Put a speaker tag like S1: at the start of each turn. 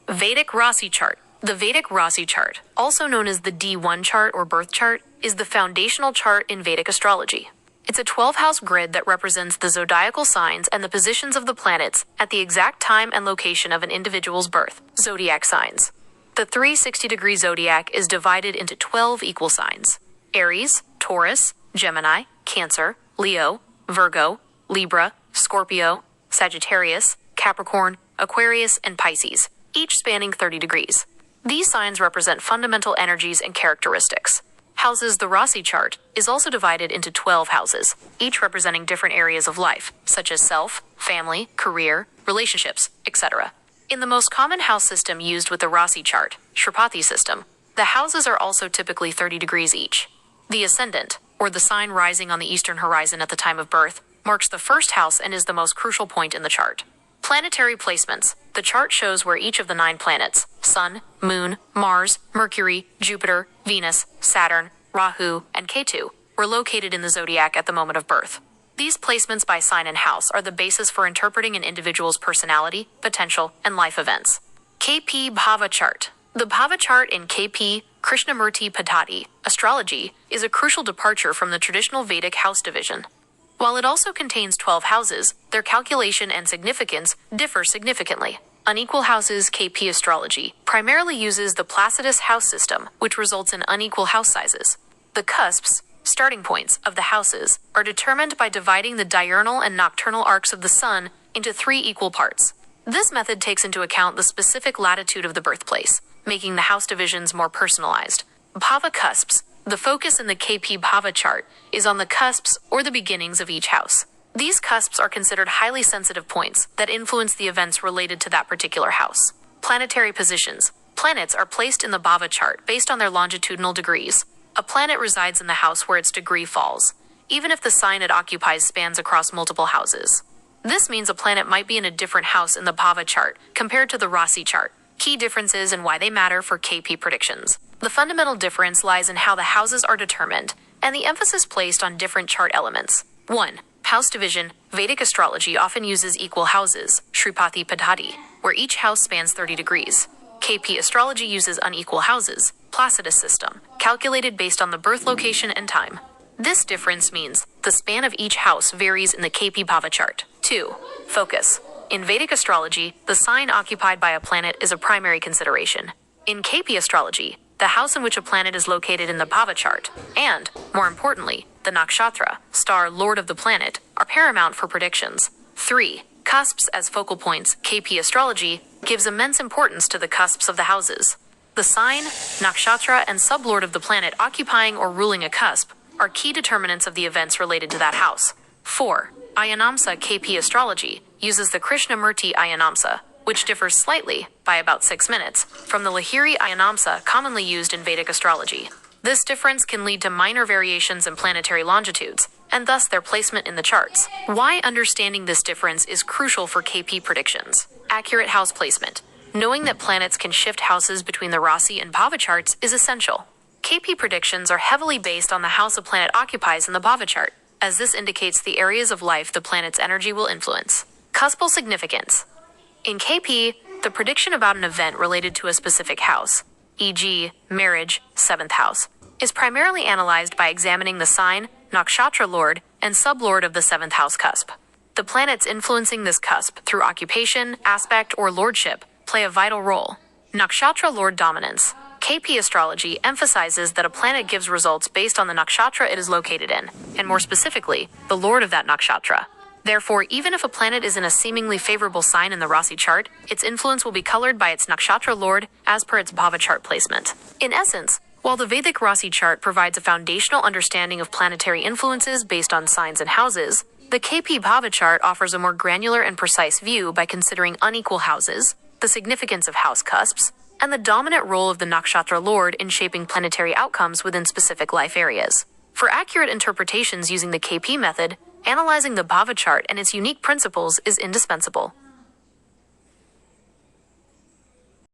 S1: Vedic Rasi Chart. The Vedic Rasi Chart, also known as the D1 chart or birth chart, is the foundational chart in Vedic astrology. It's a 12-house grid that represents the zodiacal signs and the positions of the planets at the exact time and location of an individual's birth. Zodiac Signs. The 360-degree zodiac is divided into 12 equal signs: Aries, Taurus, Gemini, Cancer, Leo, Virgo, Libra, Scorpio, Sagittarius, Capricorn, Aquarius, and Pisces, each spanning 30 degrees. These signs represent fundamental energies and characteristics. Houses. The Rasi chart is also divided into 12 houses, each representing different areas of life, such as self, family, career, relationships, etc. In the most common house system used with the Rasi chart, Sripathi system, the houses are also typically 30 degrees each. The ascendant, or the sign rising on the eastern horizon at the time of birth, marks the first house and is the most crucial point in the chart. Planetary placements. The chart shows where each of the 9 planets, Sun, Moon, Mars, Mercury, Jupiter, Venus, Saturn, Rahu, and Ketu, were located in the zodiac at the moment of birth. These placements by sign and house are the basis for interpreting an individual's personality, potential, and life events. KP Bhava chart. The Bhava chart in KP Krishnamurti Paddhati astrology is a crucial departure from the traditional Vedic house division. While it also contains 12 houses, their calculation and significance differ significantly. Unequal houses. KP astrology primarily uses the Placidus house system, which results in unequal house sizes. The cusps, starting points, of the houses are determined by dividing the diurnal and nocturnal arcs of the sun into 3 equal parts. This method takes into account the specific latitude of the birthplace, making the house divisions more personalized. Bhava cusps. The focus in the KP Bhava chart is on the cusps or the beginnings of each house. These cusps are considered highly sensitive points that influence the events related to that particular house. Planetary positions. Planets are placed in the Bhava chart based on their longitudinal degrees. A planet resides in the house where its degree falls, even if the sign it occupies spans across multiple houses. This means a planet might be in a different house in the Bhava chart compared to the Rasi chart. Key differences and why they matter for KP predictions. The fundamental difference lies in how the houses are determined and the emphasis placed on different chart elements. 1. House division. Vedic astrology often uses equal houses, Sripathi Paddhati, where each house spans 30 degrees. KP astrology uses unequal houses, Placidus system, calculated based on the birth location and time. This difference means the span of each house varies in the KP Bhava chart. 2. Focus. In Vedic astrology, the sign occupied by a planet is a primary consideration. In KP astrology, the house in which a planet is located in the Bhava chart, and, more importantly, the nakshatra, star lord of the planet, are paramount for predictions. 3. Cusps as focal points. KP astrology gives immense importance to the cusps of the houses. The sign, nakshatra, and sublord of the planet occupying or ruling a cusp are key determinants of the events related to that house. 4. Ayanamsa. KP astrology uses the Krishnamurti Ayanamsa, which differs slightly, by about 6 minutes, from the Lahiri Ayanamsa commonly used in Vedic astrology. This difference can lead to minor variations in planetary longitudes, and thus their placement in the charts. Why understanding this difference is crucial for KP predictions. Accurate house placement. Knowing that planets can shift houses between the Rasi and Bhava charts is essential. KP predictions are heavily based on the house a planet occupies in the Bhava chart, as this indicates the areas of life the planet's energy will influence. Cuspal significance. In KP, the prediction about an event related to a specific house, e.g., marriage, 7th house, is primarily analyzed by examining the sign, nakshatra lord, and sublord of the 7th house cusp. The planets influencing this cusp through occupation, aspect, or lordship play a vital role. Nakshatra lord dominance. KP astrology emphasizes that a planet gives results based on the nakshatra it is located in, and more specifically, the lord of that nakshatra. Therefore, even if a planet is in a seemingly favorable sign in the Rasi chart, its influence will be colored by its nakshatra lord as per its Bhava chart placement. In essence, while the Vedic Rasi chart provides a foundational understanding of planetary influences based on signs and houses, the KP Bhava chart offers a more granular and precise view by considering unequal houses, the significance of house cusps, and the dominant role of the nakshatra lord in shaping planetary outcomes within specific life areas. For accurate interpretations using the KP method, analyzing the Bhava chart and its unique principles is indispensable.